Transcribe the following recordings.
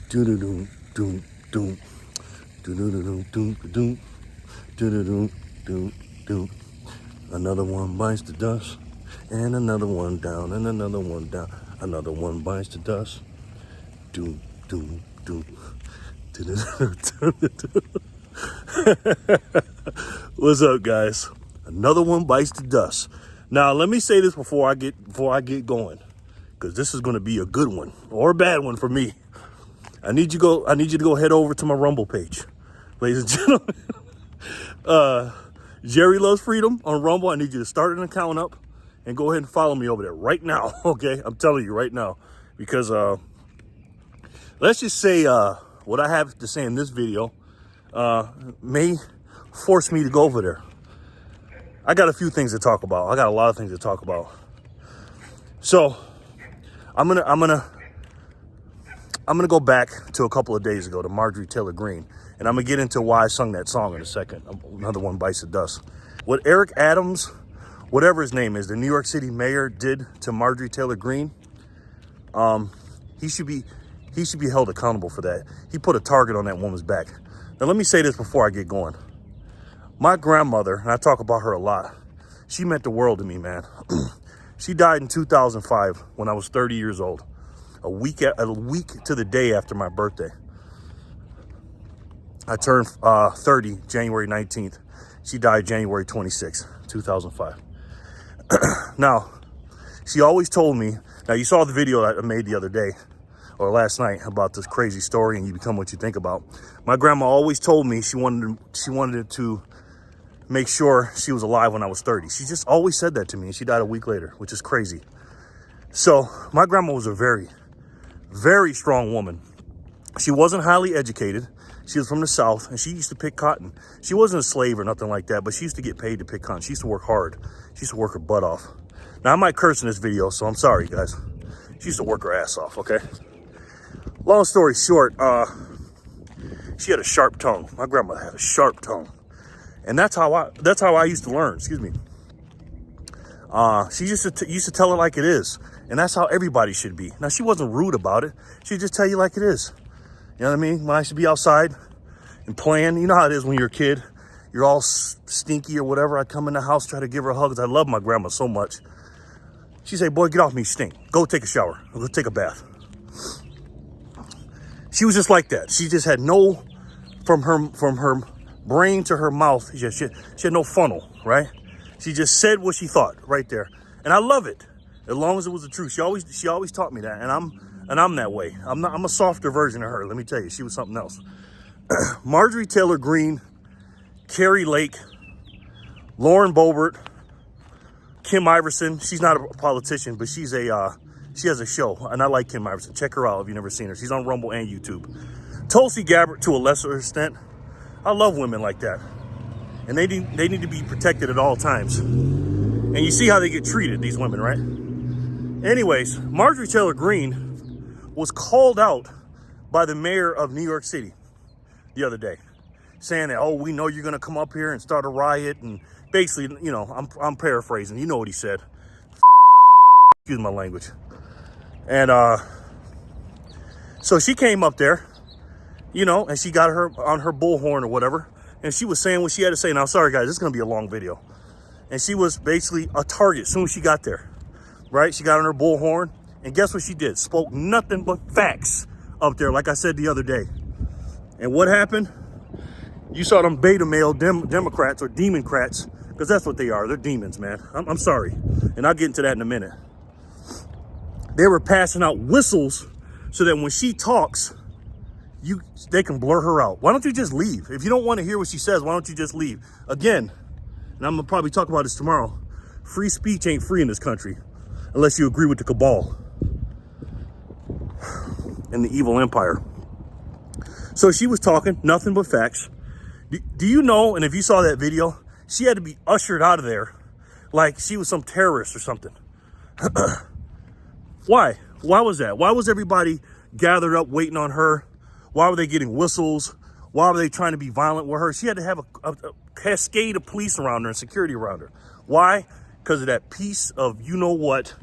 Do-do-doom, doom, doom. Do-do-do-doom, doom, doom. Do-do-doom, doom, doom. Another one bites the dust, and another one down, and another one down. Another one bites the dust. Doom, doom, doom. What's up, guys? Another one bites the dust. Now, let me say this before I get going, because this is going to be a good one or a bad one for me. I need you to go head over to my Rumble page, ladies and gentlemen. Jerry Loves Freedom on Rumble. I need you to start an account up and go ahead and follow me over there right now. Okay, I'm telling you right now, because let's just say what I have to say in this video may force me to go over there. I got a few things to talk about. I got a lot of things to talk about. So I'm gonna go back to a couple of days ago to Marjorie Taylor Greene, and I'm gonna get into why I sung that song in a second. Another one bites the dust. What Eric Adams, whatever his name is, the New York City mayor, did to Marjorie Taylor Greene, he should be held accountable for that. He put a target on that woman's back. Now let me say this before I get going. My grandmother, and I talk about her a lot, she meant the world to me, man. She died in 2005 when I was 30 years old. A week to the day after my birthday. I turned 30 January 19th. She died January 26th, 2005. Now, she always told me, now you saw the video that I made the other day, or last night, about this crazy story and you become what you think about. My grandma always told me she wanted to make sure she was alive when I was 30. She just always said that to me, and she died a week later, which is crazy. So my grandma was a very, very strong woman. She wasn't highly educated. She was from the South, and she used to pick cotton. She wasn't a slave or nothing like that, but she used to get paid to pick cotton. She used to work hard. She used to work her butt off. Now, I might curse in this video, so I'm sorry, guys. She used to work her ass off, okay? Long story short, she had a sharp tongue. My grandmother had a sharp tongue. And that's how I used to learn, excuse me. She used to tell it like it is. And that's how everybody should be. Now, she wasn't rude about it. She'd just tell you like it is. You know what I mean? When I used to be outside and playing, you know how it is when you're a kid. You're all stinky or whatever. I'd come in the house, try to give her a hug, because I love my grandma so much. She'd say, boy, get off me, you stink. Go take a shower. Or go take a bath. She was just like that. She just had no, from her brain to her mouth, she had no funnel, right? She just said what she thought right there. And I love it, as long as it was the truth. She always taught me that, and I'm that way. I'm a softer version of her. Let me tell you, she was something else. Marjorie Taylor Greene, Carrie Lake, Lauren Boebert, Kim Iverson. She's not a politician, but she has a show, and I like Kim Iverson. Check her out if you've never seen her. She's on Rumble and YouTube. Tulsi Gabbard, to a lesser extent. I love women like that, and they need to be protected at all times. And you see how they get treated, these women, right? Anyways, Marjorie Taylor Greene was called out by the mayor of New York City the other day, saying that, oh, we know you're going to come up here and start a riot, and basically, you know, I'm paraphrasing. You know what he said. Excuse my language. And so she came up there, you know, and she got her on her bullhorn or whatever, and she was saying what she had to say. Now, sorry, guys, this is going to be a long video. And she was basically a target as soon as she got there, right? She got on her bullhorn, and guess what she did? Spoke nothing but facts up there, like I said the other day. And what happened? You saw them beta male Democrats or Democrats, because that's what they are. They're demons, man. I'm sorry. And I'll get into that in a minute. They were passing out whistles so that when she talks, they can blur her out. Why don't you just leave? If you don't want to hear what she says, why don't you just leave? Again, and I'm going to probably talk about this tomorrow, free speech ain't free in this country unless you agree with the cabal and the evil empire. So she was talking nothing but facts. Do you know, and if you saw that video, she had to be ushered out of there like she was some terrorist or something. Why? Why was that? Why was everybody gathered up waiting on her? Why were they getting whistles? Why were they trying to be violent with her? She had to have a cascade of police around her and security around her. Why? Because of that piece of you-know-what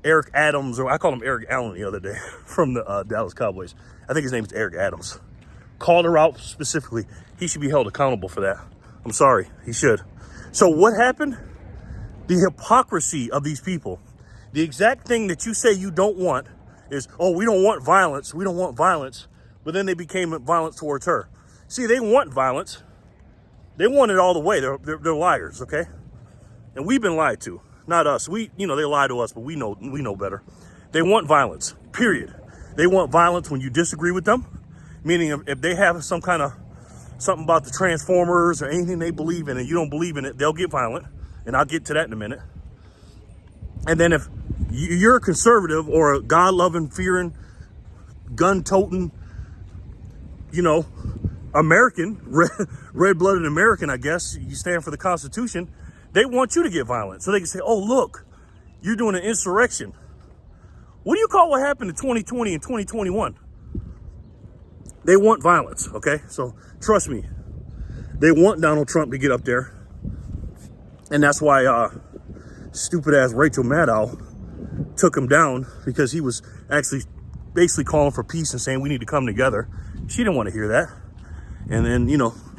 Eric Adams, or I called him Eric Allen the other day from the Dallas Cowboys. I think his name is Eric Adams. Called her out specifically. He should be held accountable for that. I'm sorry, he should. So what happened? The hypocrisy of these people. The exact thing that you say you don't want is, oh, we don't want violence. We don't want violence. But then they became violent towards her. See, they want violence. They want it all the way. They're liars, okay? And we've been lied to. Not us. They lie to us, but we know better. They want violence, period. They want violence when you disagree with them, meaning if they have something about the Transformers or anything they believe in and you don't believe in it, they'll get violent. And I'll get to that in a minute. And then if you're a conservative or a God-loving, fearing, gun-toting, American, red-blooded American, I guess, you stand for the Constitution, they want you to get violent. So they can say, oh, look, you're doing an insurrection. What do you call what happened in 2020 and 2021? They want violence, okay? So trust me, they want Donald Trump to get up there. And that's why stupid-ass Rachel Maddow took him down, because he was actually basically calling for peace and saying we need to come together. She didn't want to hear that. And then,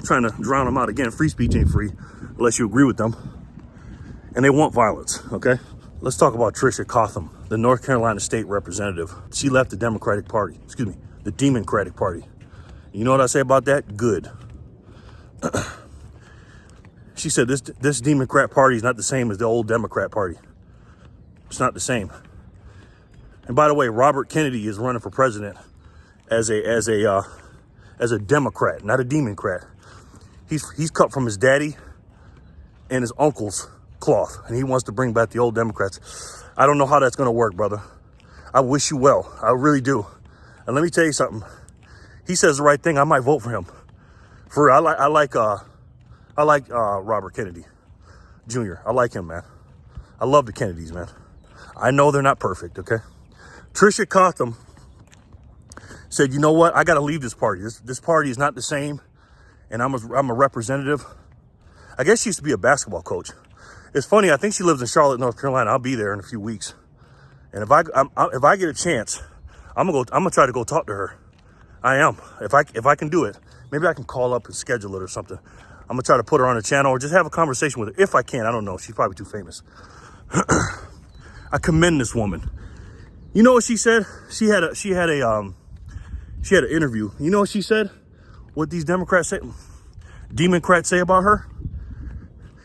trying to drown them out again. Free speech ain't free unless you agree with them. And they want violence, okay? Let's talk about Tricia Cotham, the North Carolina state representative. She left the Democratic Party, the Democratic Party. You know what I say about that? Good. She said this Democrat Party is not the same as the old Democrat Party. It's not the same. And by the way, Robert Kennedy is running for president as a Democrat, not a Democrat. He's cut from his daddy and his uncle's cloth, and he wants to bring back the old Democrats. I don't know how that's going to work, brother. I wish you well. I really do. And let me tell you something. He says the right thing. I might vote for him. For real, I like Robert Kennedy Jr. I like him, man. I love the Kennedys, man. I know they're not perfect, okay? Tricia Cotham said, you know what? I got to leave this party. This party is not the same, and I'm a representative. I guess she used to be a basketball coach. It's funny. I think she lives in Charlotte, North Carolina. I'll be there in a few weeks, and if I get a chance, I'm gonna try to go talk to her. I am. If I can do it, maybe I can call up and schedule it or something. I'm gonna try to put her on the channel or just have a conversation with her if I can. I don't know. She's probably too famous. I commend this woman. You know what she said? She had an interview. You know what she said? What these Democrats say about her?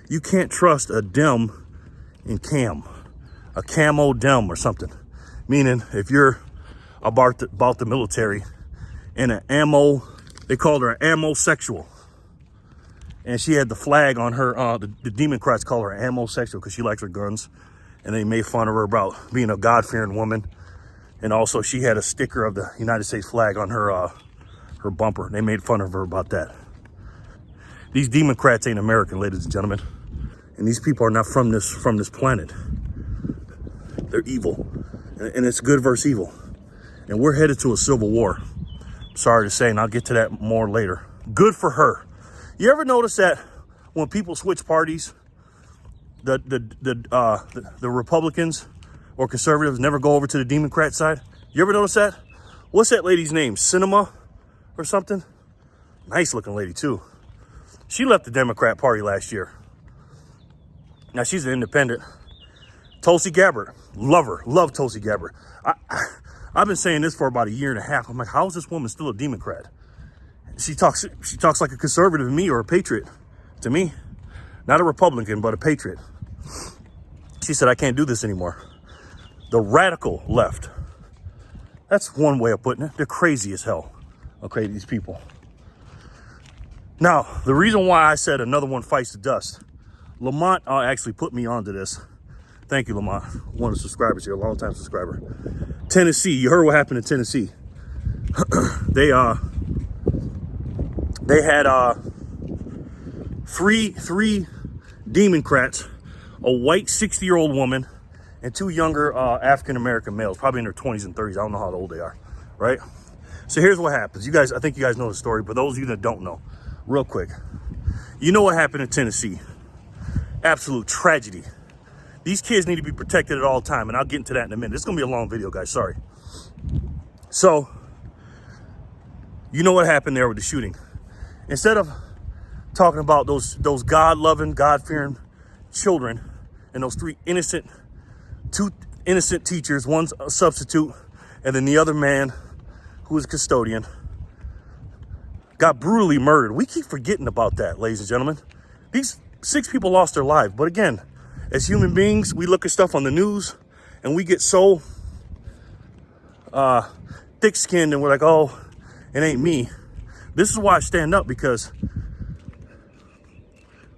You can't trust a Dem in Cam, a camo Dem or something. Meaning, if you're about the military and an ammo, they called her an ammo-sexual. And she had the flag on her, the Democrats call her ammo-sexual because she likes her guns. And they made fun of her about being a God-fearing woman. And also she had a sticker of the United States flag on her bumper. They made fun of her about that. These Democrats ain't American, ladies and gentlemen. And these people are not from this planet. They're evil. And it's good versus evil. And we're headed to a civil war. Sorry to say, and I'll get to that more later. Good for her. You ever notice that when people switch parties, the Republicans or conservatives never go over to the Democrat side? You ever notice that? What's that lady's name? Cinema or something? Nice looking lady too. She left the Democrat Party last year. Now she's an independent. Tulsi Gabbard, love Tulsi Gabbard. I've been saying this for about a year and a half. I'm like, how is this woman still a Democrat? She talks like a conservative to me, or a patriot to me. Not a Republican, but a patriot. She said, I can't do this anymore. The radical left. That's one way of putting it. They're crazy as hell. Okay, these people. Now, the reason why I said another one fights the dust, Lamont actually put me onto this. Thank you, Lamont. One of the subscribers here, a long-time subscriber. Tennessee, you heard what happened in Tennessee. They had three Democrats, a white 60-year-old woman, and two younger African-American males, probably in their 20s and 30s. I don't know how old they are, right? So here's what happens. I think you guys know the story, but those of you that don't know, real quick. You know what happened in Tennessee? Absolute tragedy. These kids need to be protected at all time, and I'll get into that in a minute. It's gonna be a long video, guys, sorry. So, you know what happened there with the shooting. Instead of talking about those God-loving, God-fearing children and those two innocent teachers, one's a substitute, and then the other man, who was a custodian, got brutally murdered. We keep forgetting about that, ladies and gentlemen. These 6 people lost their lives. But again, as human beings, we look at stuff on the news and we get so thick-skinned and we're like, oh, it ain't me. This is why I stand up, because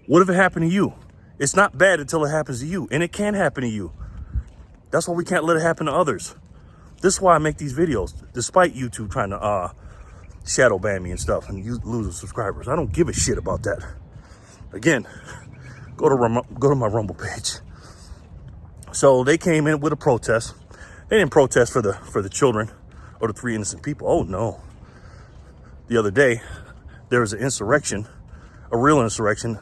what if it happened to you? It's not bad until it happens to you, and it can happen to you. That's why we can't let it happen to others. This is why I make these videos, despite YouTube trying to shadow ban me and stuff and losing subscribers. I don't give a shit about that. Again, go to my Rumble page. So they came in with a protest. They didn't protest for the children or the 3 innocent people. Oh no. The other day, there was an insurrection, a real insurrection,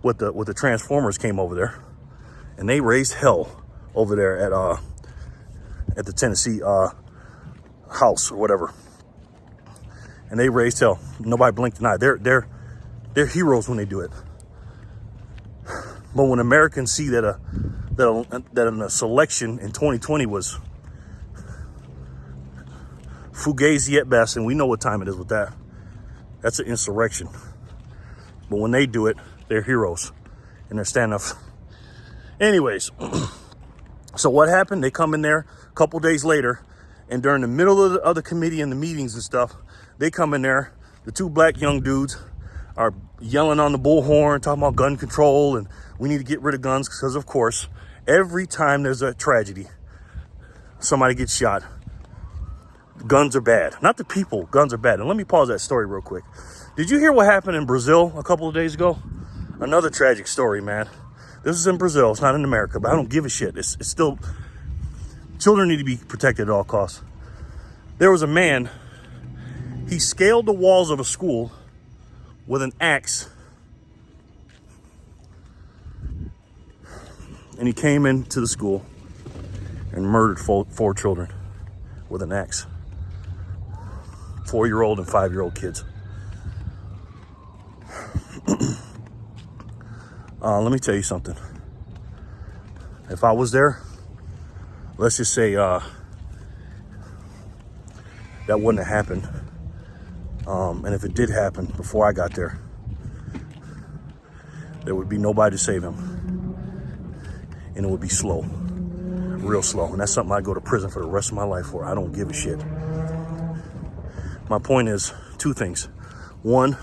with the Transformers came over there, and they raised hell over there at the Tennessee house or whatever. And they raised hell. Nobody blinked an eye. They're heroes when they do it. But when Americans see that a selection in 2020 was fugazi at best, and we know what time it is with that. That's an insurrection. But when they do it, they're heroes, and they're standing up. Anyways, so what happened? They come in there a couple days later, and during the middle of the committee and the meetings and stuff, they come in there. The 2 black young dudes are yelling on the bullhorn, talking about gun control, and we need to get rid of guns, because of course, every time there's a tragedy, somebody gets shot. Guns are bad. Not the people, guns are bad. And let me pause that story real quick. Did you hear what happened in Brazil a couple of days ago? Another tragic story, man. This is in Brazil. It's not in America, but I don't give a shit. It's still, children need to be protected at all costs. There was a man, he scaled the walls of a school with an axe. And he came into the school and murdered 4 children with an axe. 4-year-old and 5-year-old kids. Let me tell you something. If I was there, let's just say that wouldn't have happened. And if it did happen before I got there, there would be nobody to save him. And it would be slow, real slow. And that's something I'd go to prison for the rest of my life for. I don't give a shit. My point is 2 things. 1,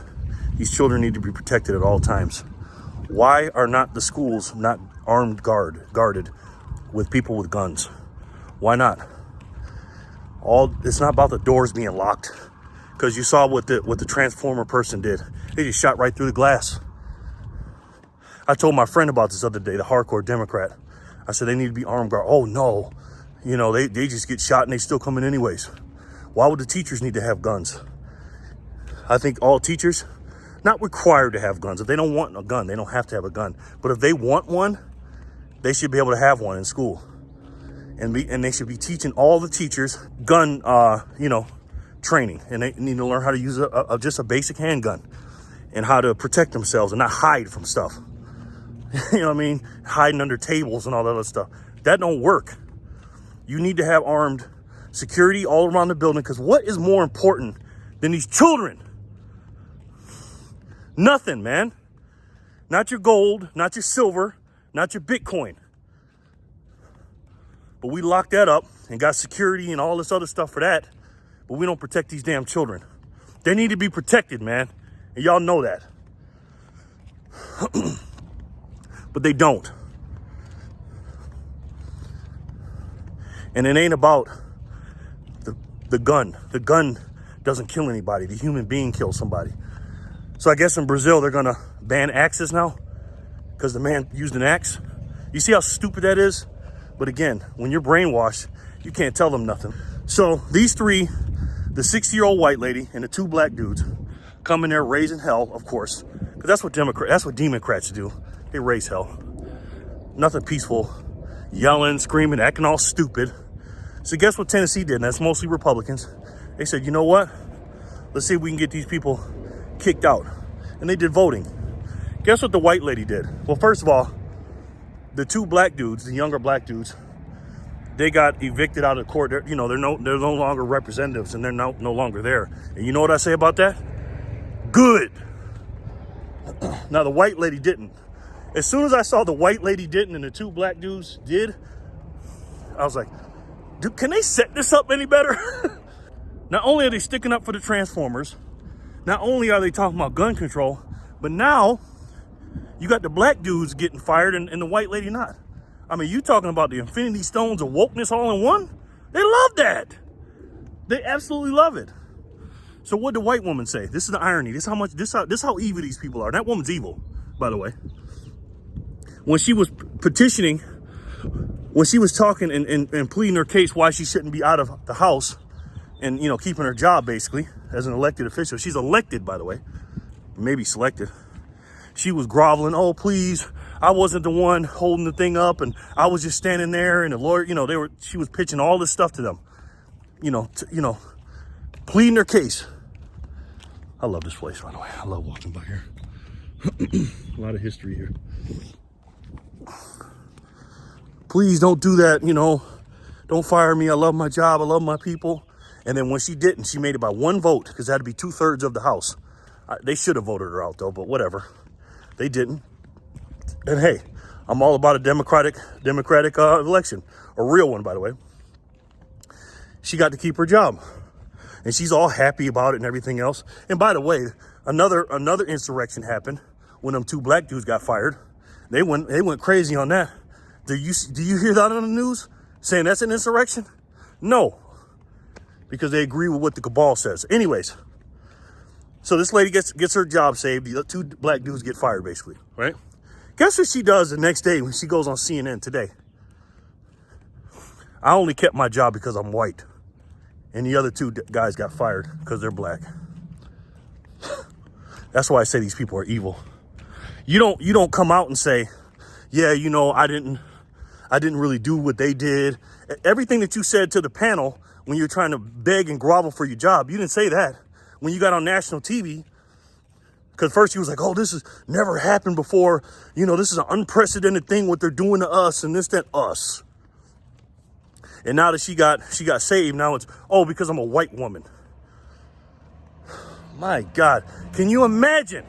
these children need to be protected at all times. Why are not the schools not guarded with people with guns? Why not? It's not about the doors being locked, because you saw what the Transformer person did. They just shot right through the glass. I told my friend about this other day, the hardcore Democrat. I said they need to be armed guard. Oh no, they just get shot and they still come in anyways. Why would the teachers need to have guns? I think all teachers, not required to have guns. If they don't want a gun, they don't have to have a gun. But if they want one, they should be able to have one in school. And they should be teaching all the teachers gun, training. And they need to learn how to use just a basic handgun and how to protect themselves and not hide from stuff. You know what I mean? Hiding under tables and all that other stuff. That don't work. You need to have armed security all around the building, because what is more important than these children? Nothing, man. Not your gold, not your silver, not your Bitcoin. But we locked that up and got security and all this other stuff for that. But we don't protect these damn children. They need to be protected, man. And y'all know that. But they don't. And it ain't about the gun. The gun doesn't kill anybody. The human being kills somebody. So I guess in Brazil, they're gonna ban axes now because the man used an axe. You see how stupid that is? But again, when you're brainwashed, you can't tell them nothing. So these 3, the 60-year-old white lady and the 2 black dudes, come in there raising hell, of course, because that's what Democrats do. They raise hell. Nothing peaceful. Yelling, screaming, acting all stupid. So guess what Tennessee did? And that's mostly Republicans. They said, you know what? Let's see if we can get these people kicked out. And they did voting. Guess what the white lady did? Well, first of all, the two black dudes, the younger black dudes, they got evicted out of court. They're no longer representatives, and they're no longer there. And you know what I say about that? Good. Now, the white lady didn't. As soon as I saw the white lady didn't and the two black dudes did, I was like, dude, can they set this up any better? Not only are they sticking up for the Transformers, not only are they talking about gun control, but now you got the black dudes getting fired and the white lady not. I mean, you talking about the Infinity Stones of wokeness all in one? They love that. They absolutely love it. So what did the white woman say? This is the irony. This is how evil these people are. That woman's evil, by the way. When she was petitioning, when she was talking and pleading her case why she shouldn't be out of the House and, keeping her job, basically, as an elected official. She's elected, by the way. Maybe selected. She was groveling, oh, please, I wasn't the one holding the thing up, and I was just standing there, and the lawyer, she was pitching all this stuff to them, pleading their case. I love this place, by the way. I love walking by here. A lot of history here. Please don't do that, don't fire me. I love my job. I love my people. And then when she didn't, she made it by one vote, because it had to be 2/3 of the House. They should have voted her out, though, but whatever. They didn't. And hey, I'm all about a democratic election, a real one, by the way. She got to keep her job, and she's all happy about it and everything else. And by the way, another insurrection happened when them two black dudes got fired. They went crazy on that. Do you hear that on the news saying that's an insurrection? No, because they agree with what the cabal says. Anyways, so this lady gets her job saved. The two black dudes get fired, basically, right? Guess what she does the next day when she goes on CNN today? I only kept my job because I'm white, and the other two guys got fired because they're black. That's why I say these people are evil. You don't come out and say, yeah, I didn't really do what they did. Everything that you said to the panel when you're trying to beg and grovel for your job, you didn't say that. When you got on national TV, because first he was like, oh, this has never happened before. This is an unprecedented thing, what they're doing to us and this, that, us. And now that she got saved, now it's, oh, because I'm a white woman. My God, can you imagine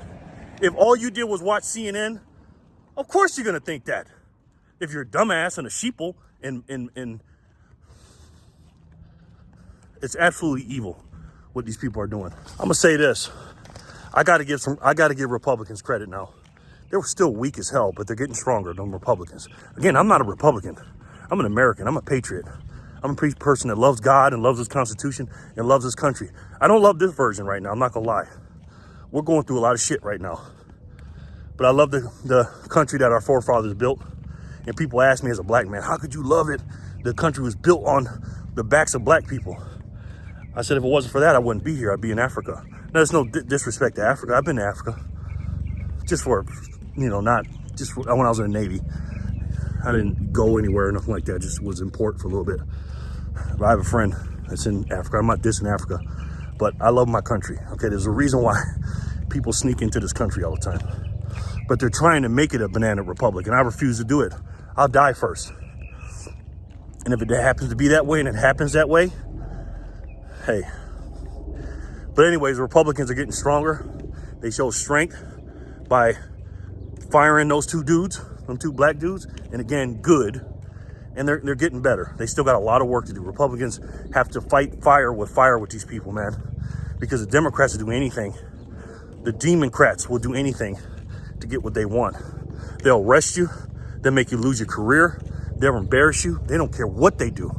if all you did was watch CNN? Of course you're going to think that. If you're a dumbass and a sheeple and it's absolutely evil what these people are doing. I'm gonna say this. I gotta give Republicans credit now. They were still weak as hell, but they're getting stronger than Republicans. Again, I'm not a Republican. I'm an American. I'm a patriot. I'm a person that loves God and loves his Constitution and loves his country. I don't love this version right now. I'm not gonna lie. We're going through a lot of shit right now. But I love the country that our forefathers built. And people ask me as a black man, how could you love it? The country was built on the backs of black people. I said, if it wasn't for that, I wouldn't be here. I'd be in Africa. Now, there's no disrespect to Africa. I've been to Africa. Just for, not just when I was in the Navy. I didn't go anywhere or nothing like that. Just was in port for a little bit. But I have a friend that's in Africa. I'm not dissing Africa. But I love my country. Okay, there's a reason why people sneak into this country all the time. But they're trying to make it a banana republic, and I refuse to do it. I'll die first. And if it happens to be that way and it happens that way, hey. But anyways, Republicans are getting stronger. They show strength by firing those two dudes, them two black dudes, and again, good. And they're getting better. They still got a lot of work to do. Republicans have to fight fire with these people, man. Because the Democrats will do anything. The Democrats will do anything to get what they want. They'll arrest you. They'll make you lose your career. They'll embarrass you. They don't care what they do.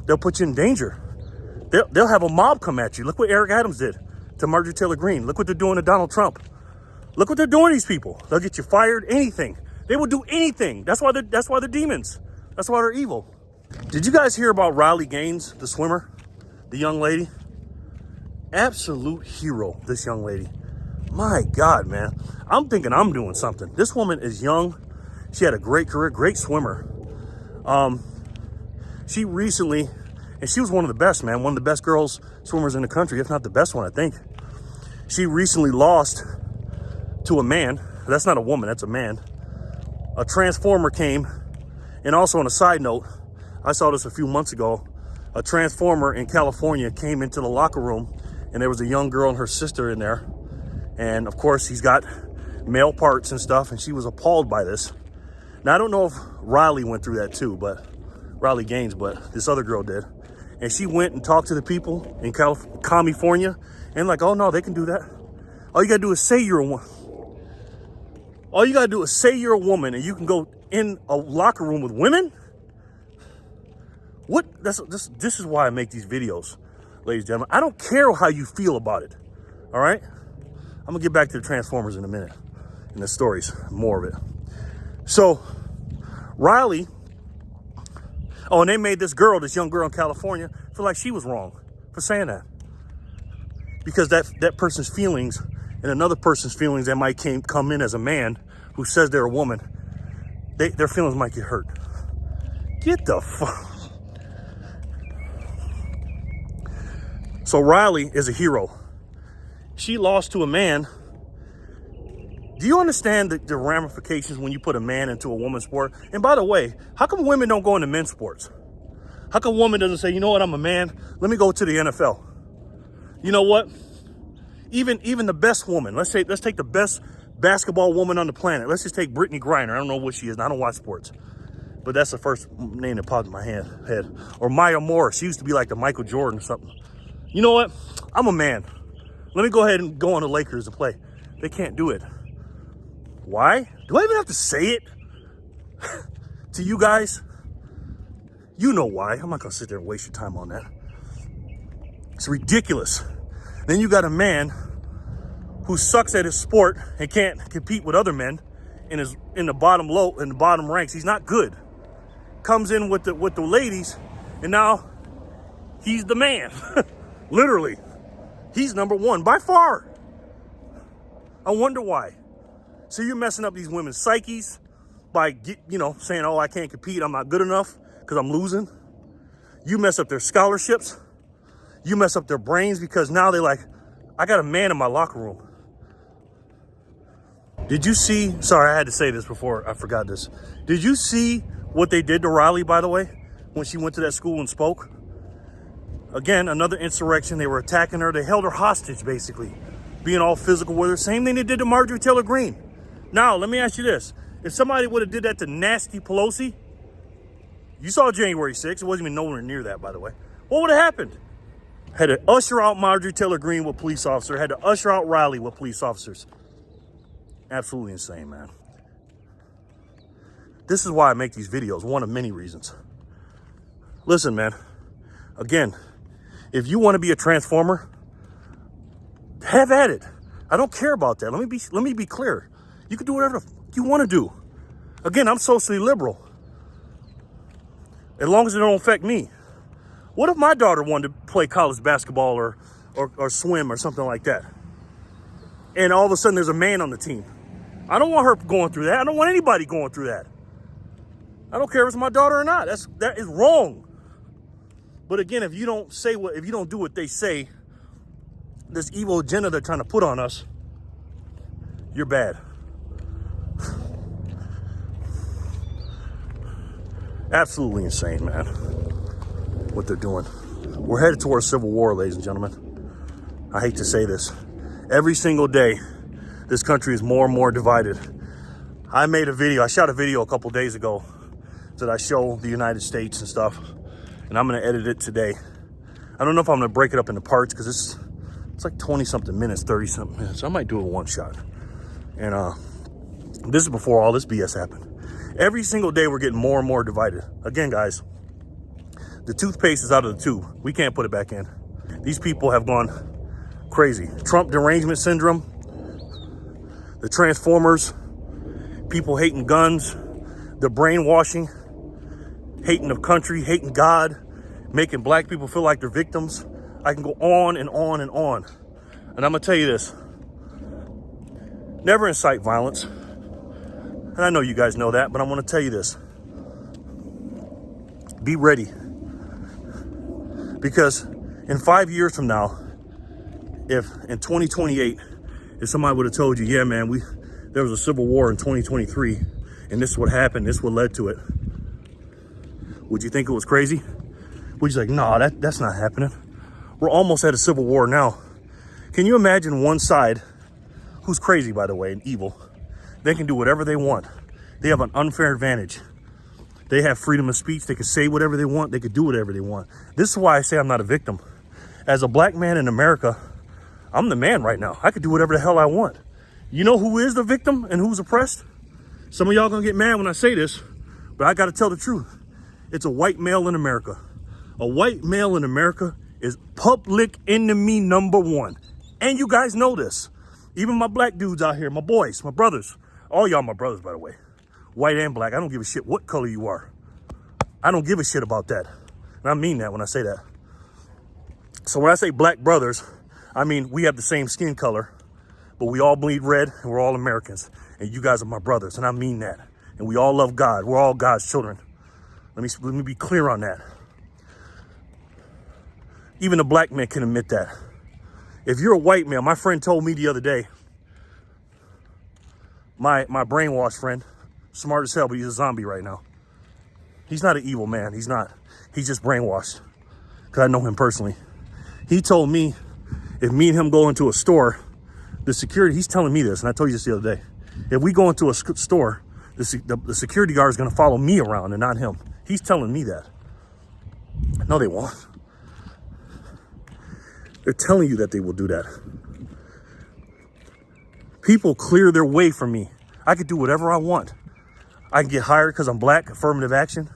They'll put you in danger. They'll have a mob come at you. Look what Eric Adams did to Marjorie Taylor Greene. Look what they're doing to Donald Trump. Look what they're doing to these people. They'll get you fired, anything. They will do anything. That's why they're demons. That's why they're evil. Did you guys hear about Riley Gaines, the swimmer? The young lady? Absolute hero, this young lady. My God, man. I'm thinking I'm doing something. This woman is young. She had a great career, great swimmer. She recently, and she was one of the best, man, one of the best girls swimmers in the country, if not the best one, I think. She recently lost to a man. That's not a woman, that's a man. A transformer came, and also on a side note, I saw this a few months ago. A transformer in California came into the locker room, and there was a young girl and her sister in there. And of course, he's got male parts and stuff, and she was appalled by this. Now, I don't know if Riley went through that too, but Riley Gaines, but this other girl did. And she went and talked to the people in California, and like, oh no, they can do that. All you gotta do is say you're a woman. All you gotta do is say you're a woman, and you can go in a locker room with women? What? This is why I make these videos, ladies and gentlemen. I don't care how you feel about it, all right? I'm gonna get back to the Transformers in a minute, and the stories, more of it. So, Riley, oh, and they made this girl, this young girl in California, feel like she was wrong for saying that. Because that person's feelings and another person's feelings that might come in as a man who says they're a woman, their feelings might get hurt. Get the fuck. So Riley is a hero. She lost to a man. Do you understand the ramifications when you put a man into a woman's sport? And by the way, how come women don't go into men's sports? How come a woman doesn't say, you know what, I'm a man, let me go to the NFL? You know what? Even the best woman, let's take the best basketball woman on the planet. Let's just take Brittany Griner. I don't know what she is. I don't watch sports. But that's the first name that popped in my head. Or Maya Moore. She used to be like the Michael Jordan or something. You know what? I'm a man. Let me go ahead and go on the Lakers to play. They can't do it. Why? Do I even have to say it to you guys? You know why. I'm not going to sit there and waste your time on that. It's ridiculous. Then you got a man who sucks at his sport and can't compete with other men and is in the bottom ranks. He's not good. Comes in with the ladies, and now he's the man. Literally. He's number one by far. I wonder why. So you're messing up these women's psyches by saying, oh, I can't compete, I'm not good enough because I'm losing. You mess up their scholarships. You mess up their brains because now they're like, I got a man in my locker room. Did you see, sorry, I had to say this before I forgot this. Did you see what they did to Riley, by the way, when she went to that school and spoke? Again, another insurrection. They were attacking her. They held her hostage, basically, being all physical with her. Same thing they did to Marjorie Taylor Greene. Now, let me ask you this. If somebody would have did that to Nasty Pelosi, you saw January 6th. It wasn't even nowhere near that, by the way. What would have happened? Had to usher out Marjorie Taylor Greene with police officers. Had to usher out Riley with police officers. Absolutely insane, man. This is why I make these videos. One of many reasons. Listen, man. Again, if you want to be a transformer, have at it. I don't care about that. Let me be clear. You can do whatever you want to do. Again, I'm socially liberal. As long as it don't affect me. What if my daughter wanted to play college basketball or swim or something like that? And all of a sudden there's a man on the team. I don't want her going through that. I don't want anybody going through that. I don't care if it's my daughter or not. That is wrong. But again, if you don't do what they say, this evil agenda they're trying to put on us, you're bad. Absolutely insane, man. What they're doing. We're headed towards civil war, ladies and gentlemen. I hate to say this. Every single day, this country is more and more divided. I shot a video a couple days ago that I show the United States and stuff, and I'm going to edit it today. I don't know if I'm going to break it up into parts because it's like 20-something minutes, 30-something minutes. I might do it one shot. And this is before all this BS happened. Every single day, we're getting more and more divided. Again, guys, the toothpaste is out of the tube. We can't put it back in. These people have gone crazy. Trump derangement syndrome, the Transformers, people hating guns, the brainwashing, hating the country, hating God, making black people feel like they're victims. I can go on and on and on. And I'm going to tell you this. Never incite violence. And I know you guys know that, but I want to tell you this. Be ready. Because in 5 years from now, if in 2028, if somebody would have told you, yeah, man, there was a civil war in 2023, and this is what happened, this is what led to it, would you think it was crazy? Would you like, no, that's not happening? We're almost at a civil war now. Can you imagine one side, who's crazy, by the way, and evil? They can do whatever they want. They have an unfair advantage. They have freedom of speech. They can say whatever they want. They can do whatever they want. This is why I say I'm not a victim. As a black man in America, I'm the man right now. I can do whatever the hell I want. You know who is the victim and who's oppressed? Some of y'all gonna get mad when I say this, but I gotta tell the truth. It's a white male in America. A white male in America is public enemy number one. And you guys know this. Even my black dudes out here, my boys, my brothers, all y'all my brothers, by the way. White and black, I don't give a shit what color you are. I don't give a shit about that. And I mean that when I say that. So when I say black brothers, I mean we have the same skin color, but we all bleed red and we're all Americans. And you guys are my brothers, and I mean that. And we all love God. We're all God's children. Let me be clear on that. Even a black man can admit that. If you're a white male, my friend told me the other day, my brainwashed friend, smart as hell, but he's a zombie right now. He's not an evil man. He's not. He's just brainwashed. Because I know him personally. He told me if me and him go into a store, the security, he's telling me this, and I told you this the other day. If we go into a store, the security guard is going to follow me around and not him. He's telling me that. No, they won't. They're telling you that they will do that. People clear their way from me. I could do whatever I want. I can get hired because I'm black, affirmative action.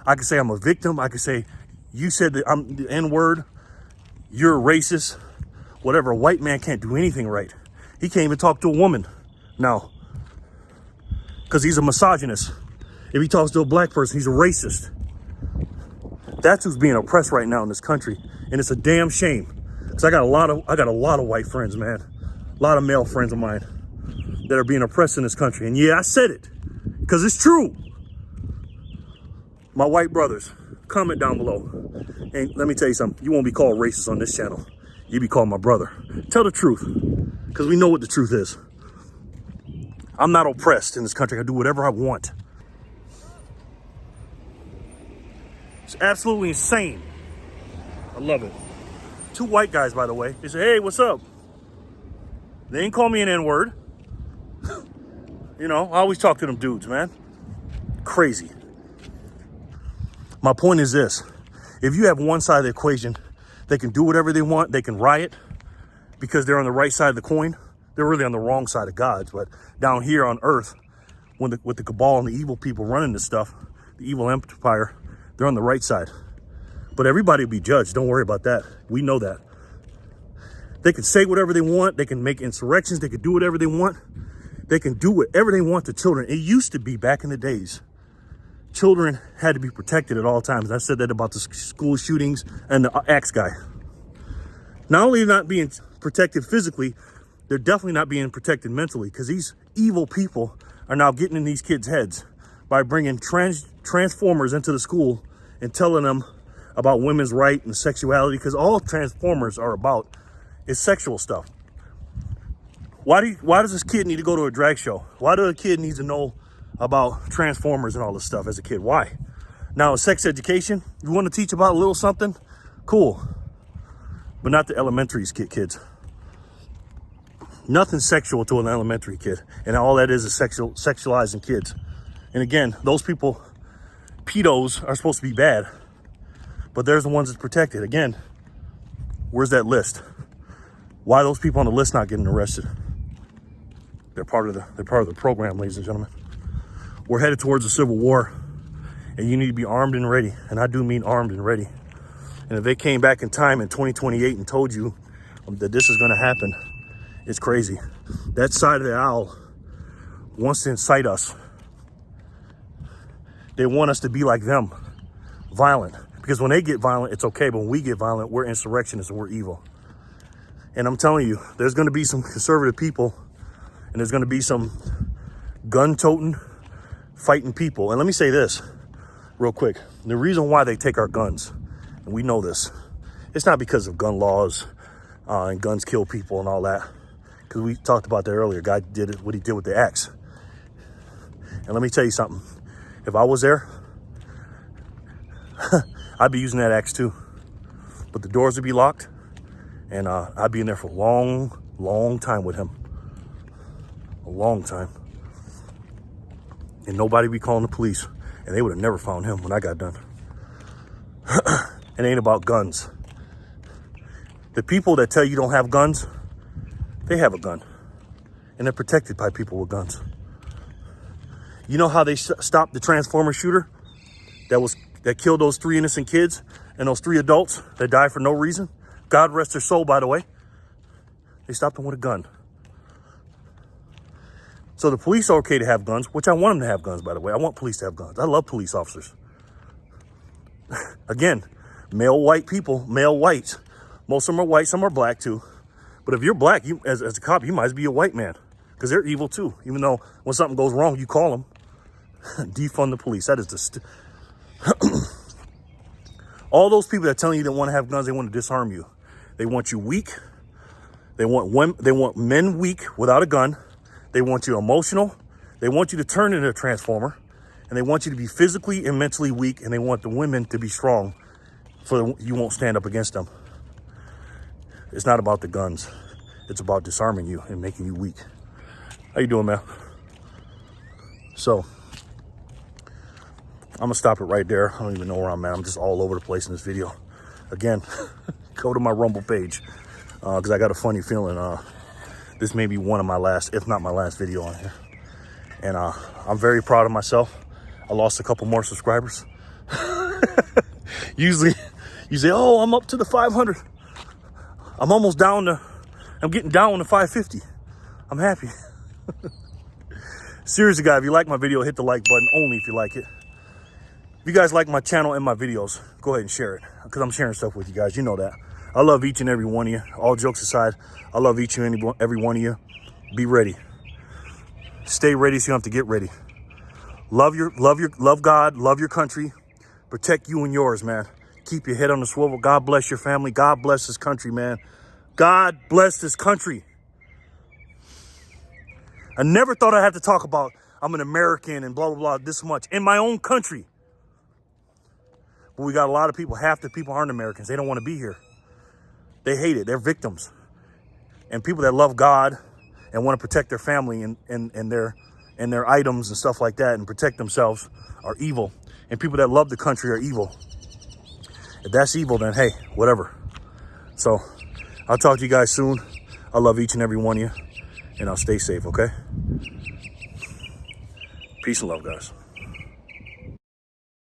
I can say I'm a victim. I can say, you said that I'm the N-word. You're a racist. Whatever. A white man can't do anything right. He can't even talk to a woman now because he's a misogynist. If he talks to a black person, he's a racist. That's who's being oppressed right now in this country. And it's a damn shame. Because I got a lot of white friends, man. A lot of male friends of mine that are being oppressed in this country. And yeah, I said it because it's true. My white brothers, comment down below. And let me tell you something. You won't be called racist on this channel. You'll be called my brother. Tell the truth because we know what the truth is. I'm not oppressed in this country. I can do whatever I want. It's absolutely insane. I love it. Two white guys, by the way. They say, hey, what's up? They ain't call me an N-word. You know, I always talk to them dudes, man. Crazy. My point is this. If you have one side of the equation, they can do whatever they want. They can riot because they're on the right side of the coin. They're really on the wrong side of God's. But down here on earth, with the cabal and the evil people running this stuff, the evil empire, they're on the right side. But everybody will be judged. Don't worry about that. We know that. They can say whatever they want. They can make insurrections. They can do whatever they want. They can do whatever they want to children. It used to be back in the days. Children had to be protected at all times. I said that about the school shootings and the axe guy. Not only not being protected physically, they're definitely not being protected mentally because these evil people are now getting in these kids' heads by bringing transformers into the school and telling them about women's right and sexuality, because all transformers are about is sexual stuff. Why does this kid need to go to a drag show? Why does a kid need to know about transformers and all this stuff as a kid? Why? Now, sex education, you want to teach about a little something? Cool. But not the elementary kids. Nothing sexual to an elementary kid. And all that is sexualizing kids. And again, those people, pedos, are supposed to be bad. But there's the ones that's protected. Again, where's that list? Why are those people on the list not getting arrested? They're part of the program, ladies and gentlemen. We're headed towards a civil war, and you need to be armed and ready. And I do mean armed and ready. And if they came back in time in 2028 and told you that this is going to happen, it's crazy. That side of the aisle wants to incite us. They want us to be like them, violent. Because when they get violent, it's okay. But when we get violent, we're insurrectionists and we're evil. And I'm telling you, there's going to be some conservative people and there's going to be some gun-toting, fighting people. And let me say this real quick. The reason why they take our guns, and we know this, it's not because of gun laws and guns kill people and all that. Because we talked about that earlier. God did what he did with the axe. And let me tell you something. If I was there, I'd be using that axe too. But the doors would be locked. And I'd be in there for a long, long time with him. A long time. And nobody would be calling the police. And they would have never found him when I got done. It ain't about guns. The people that tell you don't have guns, they have a gun. And they're protected by people with guns. You know how they stopped the Transformer shooter that killed those 3 innocent kids and those 3 adults that died for no reason? God rest their soul, by the way. They stopped them with a gun. So the police are okay to have guns, which I want them to have guns, by the way. I want police to have guns. I love police officers. Again, male white people, male whites. Most of them are white, some are black too. But if you're black, you as a cop, you might as well be a white man. Because they're evil too. Even though when something goes wrong, you call them. Defund the police. That is the... All those people that are telling you they want to have guns, they want to disarm you. They want you weak. They want men weak without a gun. They want you emotional. They want you to turn into a transformer. And they want you to be physically and mentally weak. And they want the women to be strong so you won't stand up against them. It's not about the guns. It's about disarming you and making you weak. How you doing, man? So, I'm going to stop it right there. I don't even know where I'm at. I'm just all over the place in this video. Again, go to my Rumble page because I got a funny feeling this may be one of my last, if not my last video on here. And I'm very proud of myself. I lost a couple more subscribers. Usually, you say, oh, I'm up to the 500. I'm almost down to, I'm getting down to 550. I'm happy. Seriously, guys, if you like my video, hit the like button only if you like it. If you guys like my channel and my videos, go ahead and share it because I'm sharing stuff with you guys. You know that. I love each and every one of you. All jokes aside, I love each and every one of you. Be ready. Stay ready so you don't have to get ready. Love God, love your country. Protect you and yours, man. Keep your head on the swivel. God bless your family. God bless this country, man. God bless this country. I never thought I'd have to talk about I'm an American and blah, blah, blah this much in my own country. But we got a lot of people, half the people aren't Americans. They don't want to be here. They hate it. They're victims. And people that love God and want to protect their family and their items and stuff like that and protect themselves are evil. And people that love the country are evil. If that's evil, then hey, whatever. So I'll talk to you guys soon. I love each and every one of you. And I'll stay safe, okay? Peace and love, guys.